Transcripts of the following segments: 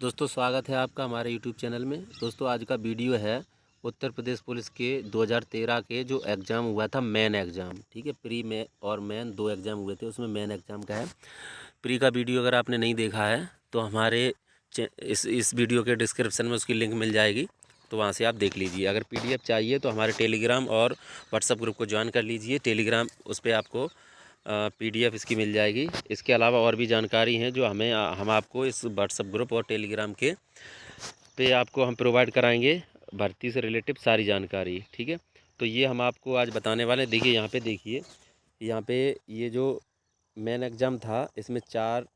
दोस्तों स्वागत है आपका हमारे YouTube चैनल में। दोस्तों आज का वीडियो है उत्तर प्रदेश पुलिस के 2013 के जो एग्ज़ाम हुआ था मेन एग्ज़ाम, ठीक है। प्री में और मेन दो एग्ज़ाम हुए थे, उसमें मेन एग्ज़ाम का है। प्री का वीडियो अगर आपने नहीं देखा है तो हमारे इस वीडियो के डिस्क्रिप्शन में उसकी लिंक मिल जाएगी, तो वहाँ से आप देख लीजिए। अगर PDF चाहिए तो हमारे टेलीग्राम और व्हाट्सएप ग्रुप को ज्वाइन कर लीजिए। टेलीग्राम उस पर आपको PDF इसकी मिल जाएगी। इसके अलावा और भी जानकारी हैं जो हम आपको इस व्हाट्सएप ग्रुप और टेलीग्राम के पे आपको हम प्रोवाइड कराएंगे, भर्ती से रिलेटिव सारी जानकारी, ठीक है। तो ये हम आपको आज बताने वाले हैं। देखिए यहाँ पे ये जो मेन एग्ज़ाम था, इसमें 4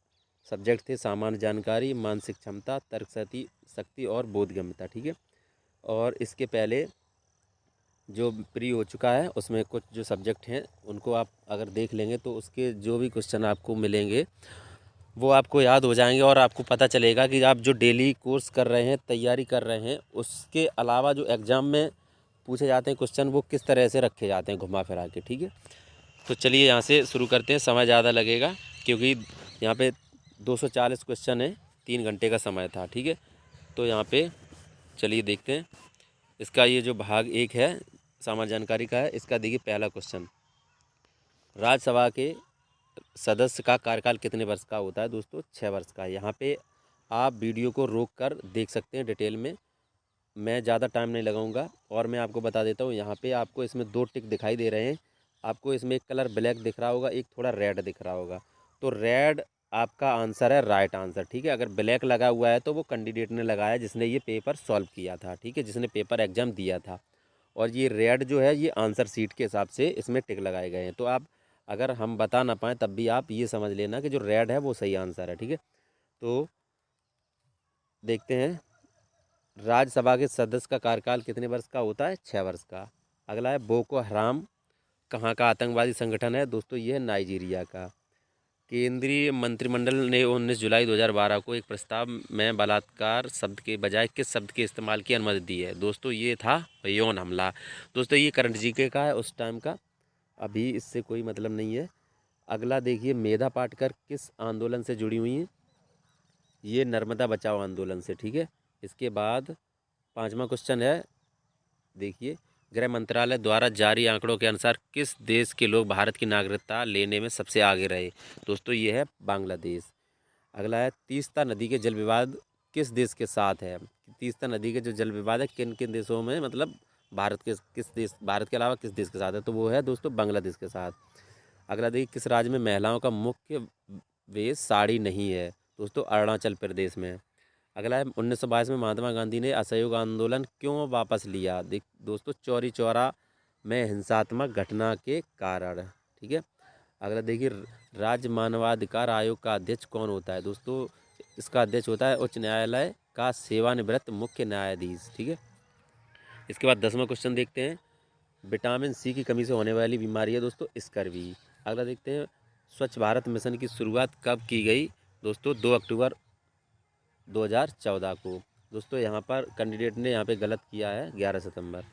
सब्जेक्ट थे: सामान्य जानकारी, मानसिक क्षमता, तर्क शक्ति और बोधगम्यता, ठीक है। और इसके पहले जो प्री हो चुका है उसमें कुछ जो सब्जेक्ट हैं उनको आप अगर देख लेंगे तो उसके जो भी क्वेश्चन आपको मिलेंगे वो आपको याद हो जाएंगे और आपको पता चलेगा कि आप जो डेली कोर्स कर रहे हैं, तैयारी कर रहे हैं, उसके अलावा जो एग्ज़ाम में पूछे जाते हैं क्वेश्चन वो किस तरह से रखे जाते हैं घुमा फिरा के, ठीक है। तो चलिए यहाँ से शुरू करते हैं। समय ज़्यादा लगेगा क्योंकि यहाँ पे 240 क्वेश्चन है, 3 घंटे का समय था, ठीक है। तो यहाँ पे चलिए देखते हैं। इसका ये जो भाग 1 है सामान्य जानकारी का है, इसका देखिए पहला क्वेश्चन, राज्यसभा के सदस्य का कार्यकाल कितने वर्ष का होता है? दोस्तों 6 वर्ष का है। यहाँ पे आप वीडियो को रोक कर देख सकते हैं डिटेल में, मैं ज़्यादा टाइम नहीं लगाऊंगा। और मैं आपको बता देता हूँ, यहाँ पे आपको इसमें 2 टिक दिखाई दे रहे हैं। आपको इसमें एक कलर ब्लैक दिख रहा होगा, एक थोड़ा रेड दिख रहा होगा। तो रेड आपका आंसर है, राइट आंसर, ठीक है। अगर ब्लैक लगा हुआ है तो वो कैंडिडेट ने लगाया जिसने ये पेपर सॉल्व किया था, ठीक है, जिसने पेपर एग्ज़ाम दिया था। और ये रेड जो है ये आंसर सीट के हिसाब से इसमें टिक लगाए गए हैं। तो आप अगर हम बता ना पाएँ तब भी आप ये समझ लेना कि जो रेड है वो सही आंसर है, ठीक है। तो देखते हैं, राज्यसभा के सदस्य का कार्यकाल कितने वर्ष का होता है? 6 वर्ष का। अगला है, बोको हराम कहाँ का आतंकवादी संगठन है? दोस्तों ये है नाइजीरिया का। केंद्रीय मंत्रिमंडल ने 19 जुलाई 2012 को एक प्रस्ताव में बलात्कार शब्द के बजाय किस शब्द के इस्तेमाल की अनुमति दी है? दोस्तों ये था यौन हमला। दोस्तों ये करंट जीके का है उस टाइम का, अभी इससे कोई मतलब नहीं है। अगला देखिए, मेधा पाटकर किस आंदोलन से जुड़ी हुई हैं? ये नर्मदा बचाओ आंदोलन से, ठीक है। इसके बाद 5वां क्वेश्चन है, देखिए, गृह मंत्रालय द्वारा जारी आंकड़ों के अनुसार किस देश के लोग भारत की नागरिकता लेने में सबसे आगे रहे? दोस्तों ये है बांग्लादेश। अगला है, तीस्ता नदी के जल विवाद किस देश के साथ है? तीस्ता नदी के जो जल विवाद है किन किन देशों में, मतलब भारत के किस देश, भारत के अलावा किस देश के साथ है? तो वो है दोस्तों बांग्लादेश के साथ। अगला देखिए, किस राज्य में महिलाओं का मुख्य वेश साड़ी नहीं है? दोस्तों अरुणाचल प्रदेश में। अगला है, 1922 में महात्मा गांधी ने असहयोग आंदोलन क्यों वापस लिया? दोस्तों चौरी चौरा में हिंसात्मक घटना के कारण, ठीक है। अगला देखिए, राज्य मानवाधिकार आयोग का अध्यक्ष कौन होता है? दोस्तों इसका अध्यक्ष होता है उच्च न्यायालय का सेवानिवृत्त मुख्य न्यायाधीश, ठीक है। इसके बाद 10वां क्वेश्चन देखते हैं, विटामिन सी की कमी से होने वाली बीमारी है दोस्तों स्कर्वी। अगला देखते हैं, स्वच्छ भारत मिशन की शुरुआत कब की गई? दोस्तों 2 अक्टूबर 2014 को। दोस्तों यहाँ पर कैंडिडेट ने यहाँ पे गलत किया है, 11 सितंबर।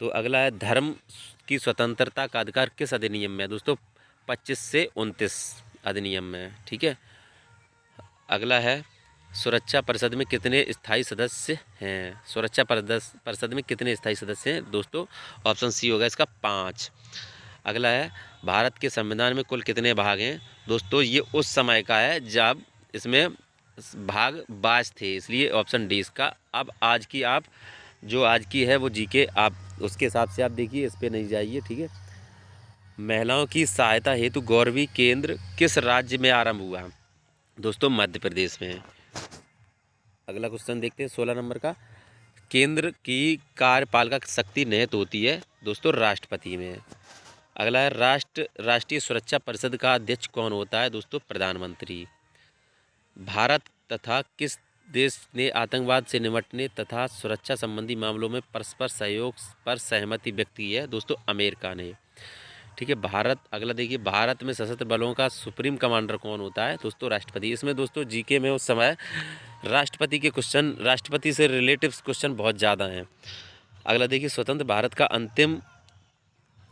तो अगला है, धर्म की स्वतंत्रता का अधिकार किस अधिनियम में है? दोस्तों 25 से 29 अधिनियम में, ठीक है। अगला है, सुरक्षा परिषद में कितने स्थायी सदस्य हैं? सुरक्षा परिषद में कितने स्थायी सदस्य हैं? दोस्तों ऑप्शन सी होगा इसका, 5। अगला है, भारत के संविधान में कुल कितने भाग हैं? दोस्तों ये उस समय का है जब इसमें भाग 22 थे, इसलिए ऑप्शन डी इसका। अब आज की आप जो आज की है वो जीके आप उसके हिसाब से आप देखिए, इस पे नहीं जाइए, ठीक है। महिलाओं की सहायता हेतु गौरवी केंद्र किस राज्य में आरंभ हुआ? दोस्तों मध्य प्रदेश में। अगला क्वेश्चन देखते हैं 16 नंबर का, केंद्र की कार्यपालिका शक्ति निहित होती है? दोस्तों राष्ट्रपति में। अगला है, राष्ट्रीय सुरक्षा परिषद का अध्यक्ष कौन होता है? दोस्तों प्रधानमंत्री। भारत तथा किस देश ने आतंकवाद से निपटने तथा सुरक्षा संबंधी मामलों में परस्पर सहयोग पर सहमति व्यक्त की है? दोस्तों अमेरिका ने, ठीक है। भारत, अगला देखिए, भारत में सशस्त्र बलों का सुप्रीम कमांडर कौन होता है? दोस्तों राष्ट्रपति। इसमें दोस्तों जीके में उस समय राष्ट्रपति के क्वेश्चन, राष्ट्रपति से रिलेटिव क्वेश्चन बहुत ज़्यादा हैं। अगला देखिए, स्वतंत्र भारत का अंतिम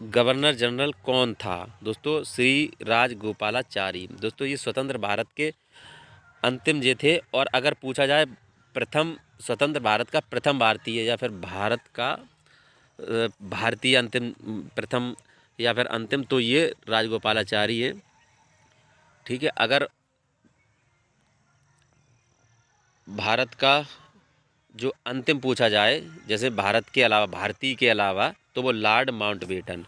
गवर्नर जनरल कौन था? दोस्तों श्री राजगोपालाचारी। दोस्तों ये स्वतंत्र भारत के अंतिम ये थे। और अगर पूछा जाए प्रथम स्वतंत्र भारत का प्रथम भारतीय या फिर भारत का भारतीय अंतिम प्रथम या फिर अंतिम, तो ये राजगोपालाचारी है। ठीक है, अगर भारत का जो अंतिम पूछा जाए, जैसे भारत के अलावा, भारतीय के अलावा, तो वो लॉर्ड माउंटबेटन।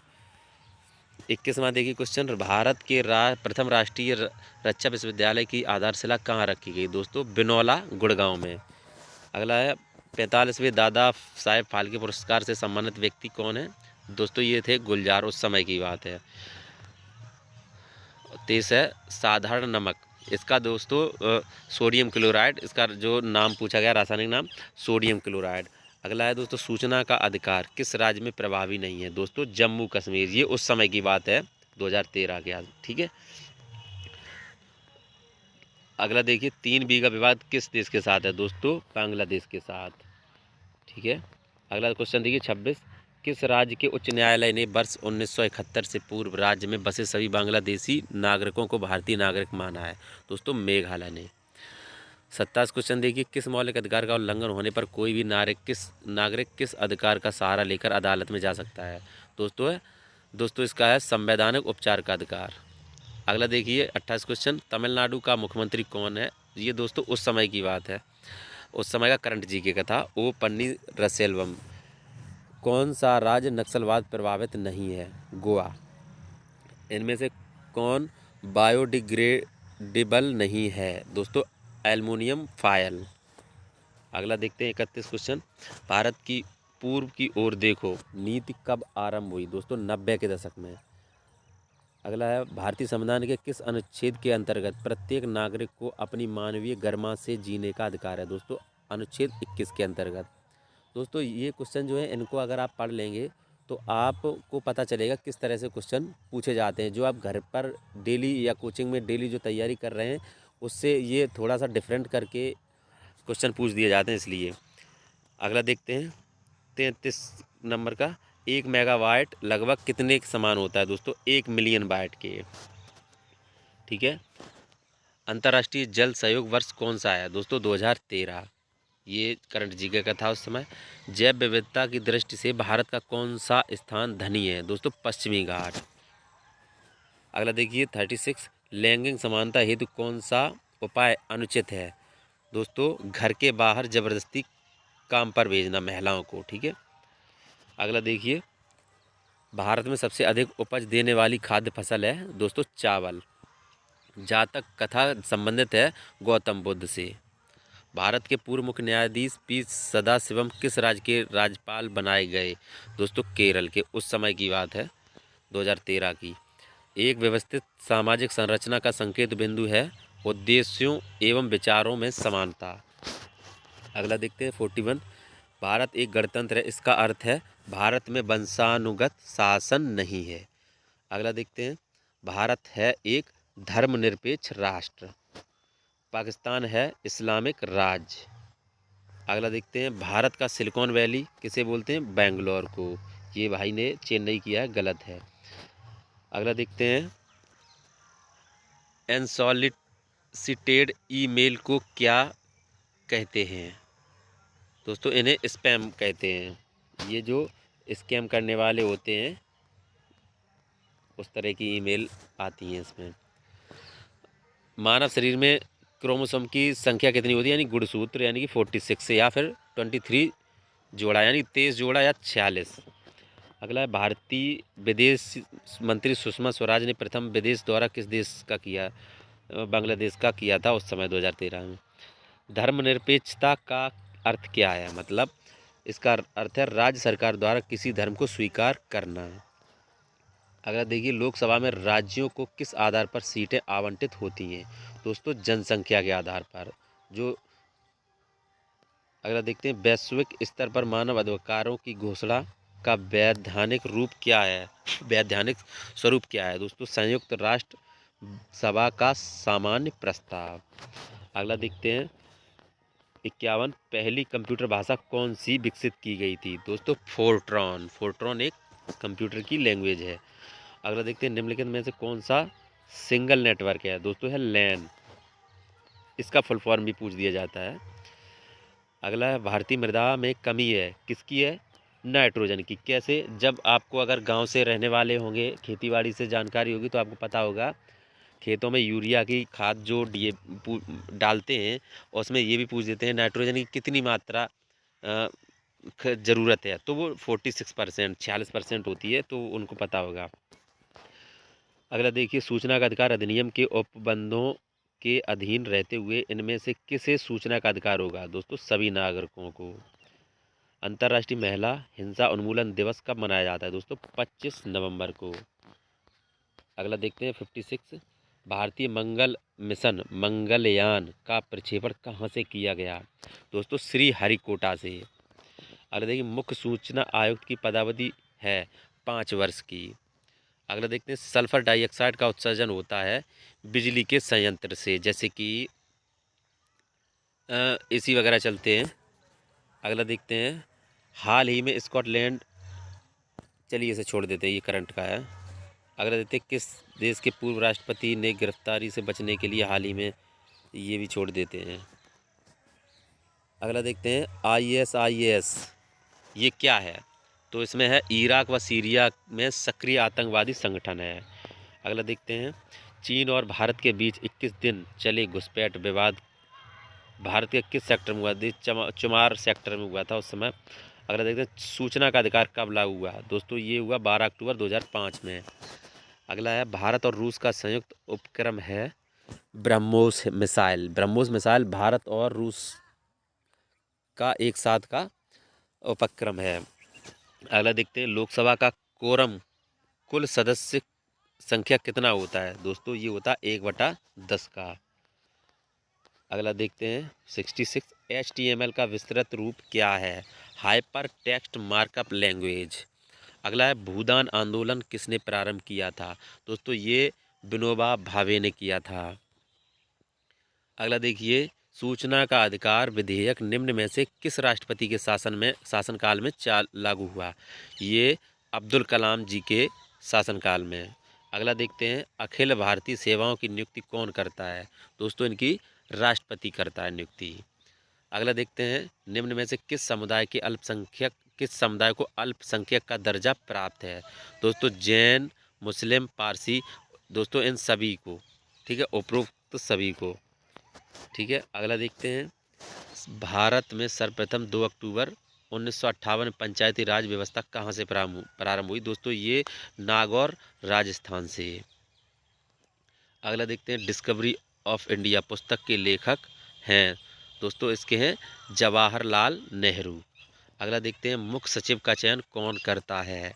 21वां देखिए क्वेश्चन, भारत के प्रथम राष्ट्रीय रक्षा विश्वविद्यालय की आधारशिला कहाँ रखी गई? दोस्तों बिनौला, गुड़गांव में। अगला है 45वें दादा साहेब फाल्के पुरस्कार से सम्मानित व्यक्ति कौन है? दोस्तों ये थे गुलजार, उस समय की बात है। 23 है साधारण नमक, इसका दोस्तों सोडियम क्लोराइड, इसका जो नाम पूछा गया रासायनिक नाम सोडियम क्लोराइड। अगला है दोस्तों सूचना का अधिकार किस राज्य में प्रभावी नहीं है? दोस्तों जम्मू कश्मीर, ये उस समय की बात है 2013 के आज। ठीक है, अगला देखिए 3 बीघा विवाद किस देश के साथ है? दोस्तों बांग्लादेश के साथ। ठीक है, अगला क्वेश्चन देखिए 26, किस राज्य के उच्च न्यायालय ने वर्ष 1971 से पूर्व राज्य में बसे सभी बांग्लादेशी नागरिकों को भारतीय नागरिक माना है? दोस्तों मेघालय ने। 27 क्वेश्चन देखिए, किस मौलिक अधिकार का उल्लंघन होने पर कोई भी नागरिक किस अधिकार का सहारा लेकर अदालत में जा सकता है? दोस्तों इसका है संवैधानिक उपचार का अधिकार। अगला देखिए 28 क्वेश्चन, तमिलनाडु का मुख्यमंत्री कौन है? ये दोस्तों उस समय की बात है, उस समय का करंट जीके का था, ओ पन्नीरसेल्वम। कौन सा राज्य नक्सलवाद प्रभावित नहीं है? गोवा। इनमें से कौन बायोडिग्रेडेबल नहीं है? दोस्तों एल्युमिनियम फॉयल। अगला देखते हैं 31 क्वेश्चन, भारत की पूर्व की ओर देखो नीति कब आरंभ हुई? दोस्तों 90 के दशक में। अगला है भारतीय संविधान के किस अनुच्छेद के अंतर्गत प्रत्येक नागरिक को अपनी मानवीय गरिमा से जीने का अधिकार है? दोस्तों अनुच्छेद 21 के अंतर्गत। दोस्तों ये क्वेश्चन जो है इनको अगर आप पढ़ लेंगे तो आपको पता चलेगा किस तरह से क्वेश्चन पूछे जाते हैं। जो आप घर पर डेली या कोचिंग में डेली जो तैयारी कर रहे हैं उससे ये थोड़ा सा डिफरेंट करके क्वेश्चन पूछ दिए जाते हैं, इसलिए। अगला देखते हैं 33 नंबर का, 1 मेगावाट लगभग कितने के समान होता है? दोस्तों 1 मिलियन वाट के। ठीक है, अंतर्राष्ट्रीय जल सहयोग वर्ष कौन सा है? दोस्तों 2013, ये करंट जीके का था उस समय। जैव विविधता की दृष्टि से भारत का कौन सा स्थान धनी है? दोस्तों पश्चिमी घाट। अगला देखिए 36, लैंगिक समानता हेतु कौन सा उपाय अनुचित है? दोस्तों घर के बाहर जबरदस्ती काम पर भेजना महिलाओं को। ठीक है, अगला देखिए भारत में सबसे अधिक उपज देने वाली खाद्य फसल है? दोस्तों चावल। जातक कथा संबंधित है गौतम बुद्ध से। भारत के पूर्व मुख्य न्यायाधीश पी सदाशिवम किस राज्य के राज्यपाल बनाए गए? दोस्तों केरल के, उस समय की बात है 2013 की। एक व्यवस्थित सामाजिक संरचना का संकेत बिंदु है उद्देश्यों एवं विचारों में समानता। अगला देखते हैं 41, भारत एक गणतंत्र है, इसका अर्थ है भारत में वंशानुगत शासन नहीं है। अगला देखते हैं भारत है एक धर्मनिरपेक्ष राष्ट्र, पाकिस्तान है इस्लामिक राज्य। अगला देखते हैं भारत का सिलिकॉन वैली किसे बोलते हैं? बेंगलोर को। ये भाई ने चेन्नई किया है, गलत है। अगला देखते हैं अनसॉलिसिटेड ईमेल को क्या कहते हैं? दोस्तों इन्हें स्पैम कहते हैं। ये जो स्कैम करने वाले होते हैं उस तरह की ईमेल आती हैं इसमें। मानव शरीर में क्रोमोसोम की संख्या कितनी होती है? यानी गुणसूत्र, यानी कि 46 या फिर 23 जोड़ा, यानी 23 जोड़ा या 46। अगला है भारतीय विदेश मंत्री सुषमा स्वराज ने प्रथम विदेश दौरा किस देश का किया? बांग्लादेश का किया था उस समय 2013 में। धर्मनिरपेक्षता का अर्थ क्या है? मतलब इसका अर्थ है राज्य सरकार द्वारा किसी धर्म को स्वीकार करना। अगर देखिए लोकसभा में राज्यों को किस आधार पर सीटें आवंटित होती हैं? दोस्तों जनसंख्या के आधार पर। जो अगला देखते हैं वैश्विक स्तर पर मानव अधिकारों की घोषणा का वैधानिक रूप क्या है? वैधानिक स्वरूप क्या है? दोस्तों संयुक्त राष्ट्र सभा का सामान्य प्रस्ताव। अगला देखते हैं 51, पहली कंप्यूटर भाषा कौन सी विकसित की गई थी? दोस्तों फोर्ट्रॉन। फोर्ट्रॉन एक कंप्यूटर की लैंग्वेज है। अगला देखते हैं निम्नलिखित में से कौन सा सिंगल नेटवर्क है? दोस्तों है लैन। इसका फुल फॉर्म भी पूछ दिया जाता है। अगला है भारतीय मृदा में कमी है, किसकी है? नाइट्रोजन की। कैसे? जब आपको अगर गांव से रहने वाले होंगे, खेतीबाड़ी से जानकारी होगी तो आपको पता होगा खेतों में यूरिया की खाद जो डालते हैं, और उसमें ये भी पूछ देते हैं नाइट्रोजन की कितनी मात्रा ज़रूरत है, तो वो 46% 46% होती है, तो उनको पता होगा। अगला देखिए, सूचना का अधिकार अधिनियम के उपबंधों के अधीन रहते हुए इनमें से किसे सूचना का अधिकार होगा? दोस्तों सभी नागरिकों को। अंतर्राष्ट्रीय महिला हिंसा उन्मूलन दिवस कब मनाया जाता है? दोस्तों 25 नवंबर को। अगला देखते हैं 56, भारतीय मंगल मिशन मंगलयान का प्रक्षेपण कहाँ से किया गया? दोस्तों श्रीहरिकोटा से। अगला देखिए, मुख्य सूचना आयुक्त की पदावधि है 5 वर्ष की। अगला देखते हैं, सल्फर डाइऑक्साइड का उत्सर्जन होता है बिजली के संयंत्र से, जैसे कि एसी वगैरह चलते हैं। अगला देखते हैं, हाल ही में स्कॉटलैंड, चलिए इसे छोड़ देते हैं, ये करंट का है। अगला देखते हैं, किस देश के पूर्व राष्ट्रपति ने गिरफ्तारी से बचने के लिए हाल ही में, ये भी छोड़ देते हैं। अगला देखते हैं, ISIS ये क्या है? तो इसमें है इराक व सीरिया में सक्रिय आतंकवादी संगठन है। अगला देखते हैं, चीन और भारत के बीच 21 दिन चले घुसपैठ विवाद भारत के किस सेक्टर में हुआ? चुमार सेक्टर में हुआ था उस समय। अगला देखते हैं, सूचना का अधिकार कब लागू हुआ? दोस्तों ये हुआ 12 अक्टूबर 2005 में। अगला है, भारत और रूस का संयुक्त उपक्रम है ब्रह्मोस मिसाइल। ब्रह्मोस मिसाइल भारत और रूस का एक साथ का उपक्रम है। अगला देखते हैं, लोकसभा का कोरम कुल सदस्य संख्या कितना होता है? दोस्तों ये होता है 1/10 का। अगला देखते हैं 66, HTML का विस्तृत रूप क्या है? Hyper text markup language. अगला है, भूदान आंदोलन किसने प्रारंभ किया था? दोस्तों ये विनोबा भावे ने किया था। अगला देखिए, सूचना का अधिकार विधेयक निम्न में से किस राष्ट्रपति के शासनकाल में लागू हुआ? ये अब्दुल कलाम जी के शासनकाल में। अगला देखते हैं, अखिल भारतीय सेवाओं की नियुक्ति कौन करता है? दोस्तों इनकी राष्ट्रपति करता है नियुक्ति। अगला देखते हैं, निम्न में से किस समुदाय को अल्पसंख्यक का दर्जा प्राप्त है? दोस्तों जैन, मुस्लिम, पारसी, दोस्तों इन सभी को, ठीक है, उपरोक्त सभी को, ठीक है। अगला देखते हैं, भारत में सर्वप्रथम 2 अक्टूबर 1958 में पंचायती राज व्यवस्था कहाँ से प्रारंभ हुई? दोस्तों ये नागौर राजस्थान से। अगला देखते हैं, डिस्कवरी ऑफ इंडिया पुस्तक के लेखक हैं? दोस्तों इसके हैं जवाहरलाल नेहरू। अगला देखते हैं, मुख्य सचिव का चयन कौन करता है?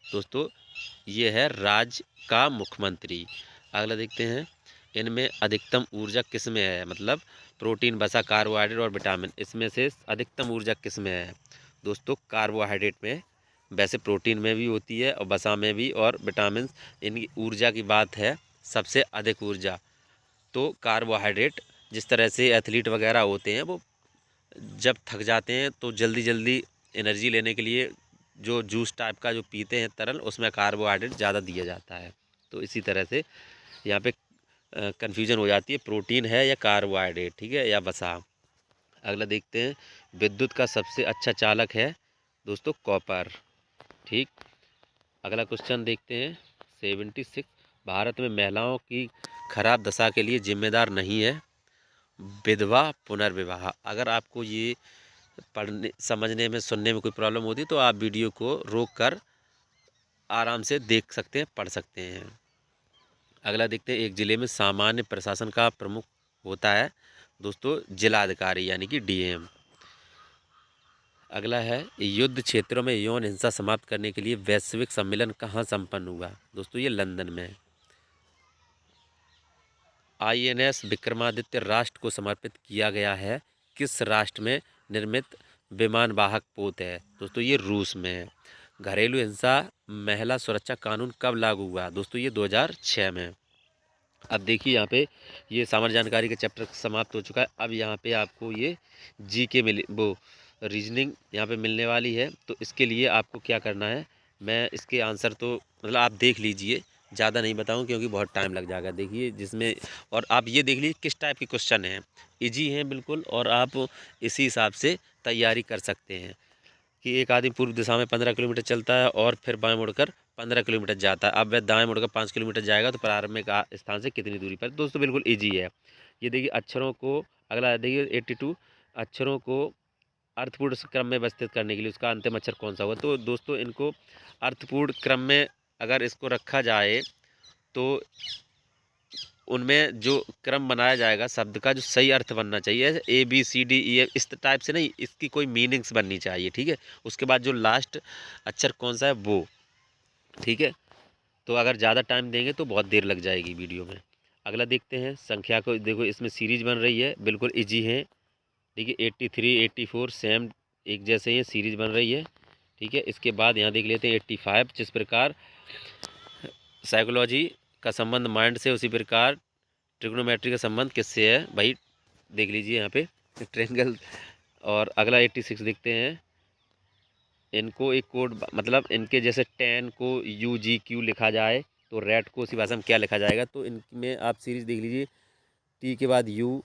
दोस्तों ये है राज्य का मुख्यमंत्री। अगला देखते हैं, इनमें अधिकतम ऊर्जा किस में है? मतलब प्रोटीन, वसा, कार्बोहाइड्रेट और विटामिन, इसमें से अधिकतम ऊर्जा किस में है? दोस्तों कार्बोहाइड्रेट में। वैसे प्रोटीन में भी होती है और वसा में भी और विटामिन। इनकी ऊर्जा की बात है, सबसे अधिक ऊर्जा तो कार्बोहाइड्रेट। जिस तरह से एथलीट वगैरह होते हैं, वो जब थक जाते हैं तो जल्दी जल्दी एनर्जी लेने के लिए जो जूस टाइप का जो पीते हैं तरल, उसमें कार्बोहाइड्रेट ज़्यादा दिया जाता है। तो इसी तरह से यहाँ पे कन्फ्यूजन हो जाती है, प्रोटीन है या कार्बोहाइड्रेट, ठीक है, या वसा। अगला देखते हैं, विद्युत का सबसे अच्छा चालक है? दोस्तों कॉपर, ठीक। अगला क्वेश्चन देखते हैं 76, भारत में महिलाओं की खराब दशा के लिए जिम्मेदार नहीं है विधवा पुनर्विवाह। अगर आपको ये पढ़ने, समझने में, सुनने में कोई प्रॉब्लम होती तो आप वीडियो को रोक कर आराम से देख सकते हैं, पढ़ सकते हैं। अगला देखते हैं, एक ज़िले में सामान्य प्रशासन का प्रमुख होता है? दोस्तों जिलाधिकारी यानी कि DM। अगला है, युद्ध क्षेत्रों में यौन हिंसा समाप्त करने के लिए वैश्विक सम्मेलन कहाँ संपन्न हुआ? दोस्तों ये लंदन में। INS विक्रमादित्य राष्ट्र को समर्पित किया गया है? किस राष्ट्र में निर्मित विमानवाहक पोत है? दोस्तों ये रूस में। घरेलू हिंसा महिला सुरक्षा कानून कब लागू हुआ? दोस्तों ये 2006 में। अब देखिए यहाँ पे ये सामान्य जानकारी का चैप्टर समाप्त हो चुका है। अब यहाँ पे आपको ये GK रीजनिंग यहाँ पे मिलने वाली है। तो इसके लिए आपको क्या करना है, मैं इसके आंसर तो मतलब आप देख लीजिए, ज़्यादा नहीं बताऊँ क्योंकि बहुत टाइम लग जाएगा। देखिए जिसमें, और आप ये देख लीजिए किस टाइप के क्वेश्चन हैं, ईजी हैं बिल्कुल, और आप इसी हिसाब से तैयारी कर सकते हैं कि एक आदमी पूर्व दिशा में 15 किलोमीटर चलता है और फिर बाएं मुड़कर 15 किलोमीटर जाता है। अब वह दाएं मुड़कर 5 किलोमीटर जाएगा तो प्रारंभिक स्थान से कितनी दूरी पर। दोस्तों बिल्कुल ईजी है। ये देखिए अक्षरों को, अगला देखिए 82, अक्षरों को अर्थपूर्ण क्रम में व्यवस्थित करने के लिए उसका अंतिम अक्षर कौन सा होगा। तो दोस्तों इनको अर्थपूर्ण क्रम में अगर इसको रखा जाए तो उनमें जो क्रम बनाया जाएगा शब्द का, जो सही अर्थ बनना चाहिए, ABCDE इस टाइप से नहीं, इसकी कोई मीनिंग्स बननी चाहिए, ठीक है। उसके बाद जो लास्ट अक्षर कौन सा है वो, ठीक है। तो अगर ज़्यादा टाइम देंगे तो बहुत देर लग जाएगी वीडियो में। अगला देखते हैं संख्या को। देखो इसमें सीरीज बन रही है, बिल्कुल ईजी है। देखिए 83 84 सेम एक जैसे ही सीरीज बन रही है, ठीक है। इसके बाद यहाँ देख लेते हैं 85। जिस प्रकार साइकोलॉजी का संबंध माइंड से, उसी प्रकार ट्रिग्नोमेट्री का संबंध किससे है भाई, देख लीजिए यहाँ पे ट्रेंगल। और अगला 86 देखते हैं। इनको एक कोड, मतलब इनके जैसे टेन को UGQ लिखा जाए तो रेड को उसी भाषा में क्या लिखा जाएगा। तो इनमें आप सीरीज देख लीजिए, टी के बाद U,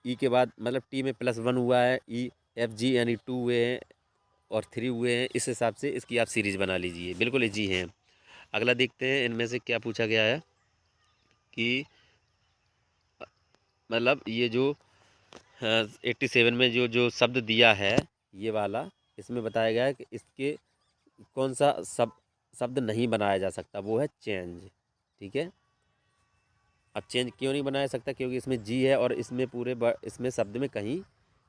ई के बाद मतलब टी में +1 हुआ है, EFG यानी 2 हुए हैं और 3 हुए हैं। इस हिसाब से इसकी आप सीरीज बना लीजिए, बिल्कुल ईजी हैं। अगला देखते हैं इनमें से क्या पूछा गया है कि मतलब ये जो 87 में जो जो शब्द दिया है ये वाला, इसमें बताया गया है कि इसके कौन सा शब्द नहीं बनाया जा सकता, वो है चेंज, ठीक है। अब चेंज क्यों नहीं बनाया सकता, क्योंकि इसमें जी है और इसमें इसमें शब्द में कहीं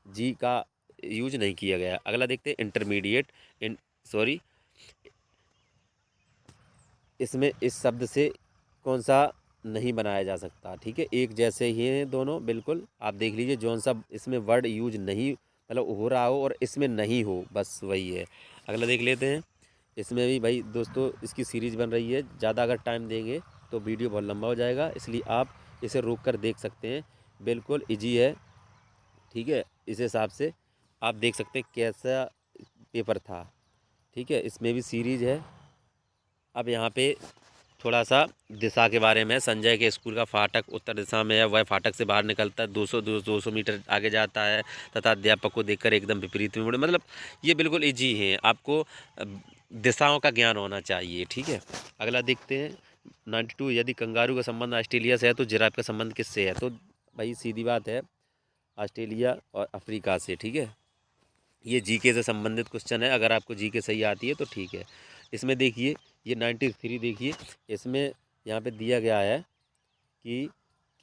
जी का यूज नहीं किया गया। अगला देखते हैं इंटरमीडिएट, सॉरी, इसमें इस शब्द से कौन सा नहीं बनाया जा सकता, ठीक है। एक जैसे ही हैं दोनों, बिल्कुल आप देख लीजिए जौन सा इसमें वर्ड यूज नहीं मतलब हो रहा हो और इसमें नहीं हो, बस वही है। अगला देख लेते हैं। इसमें भी भाई दोस्तों इसकी सीरीज बन रही है, ज़्यादा अगर टाइम देंगे तो वीडियो बहुत लंबा हो जाएगा, इसलिए आप इसे रोक कर देख सकते हैं, बिल्कुल ईजी है, ठीक है। इस हिसाब से आप देख सकते हैं कैसा पेपर था, ठीक है। इसमें भी सीरीज है। अब यहाँ पे थोड़ा सा दिशा के बारे में, संजय के स्कूल का फाटक उत्तर दिशा में है, वह फाटक से बाहर निकलता है, 200 मीटर आगे जाता है तथा अध्यापक को देखकर एकदम विपरीत में मुड़े। मतलब ये बिल्कुल ईजी है, आपको दिशाओं का ज्ञान होना चाहिए, ठीक है। अगला देखते हैं 92, यदि कंगारू का संबंध ऑस्ट्रेलिया से है तो जिराफ का संबंध किससे है। तो भाई सीधी बात है, ऑस्ट्रेलिया और अफ्रीका से, ठीक है। ये जीके से संबंधित क्वेश्चन है, अगर आपको जीके सही आती है तो ठीक है। इसमें देखिए ये 93 देखिए, इसमें यहाँ पे दिया गया है कि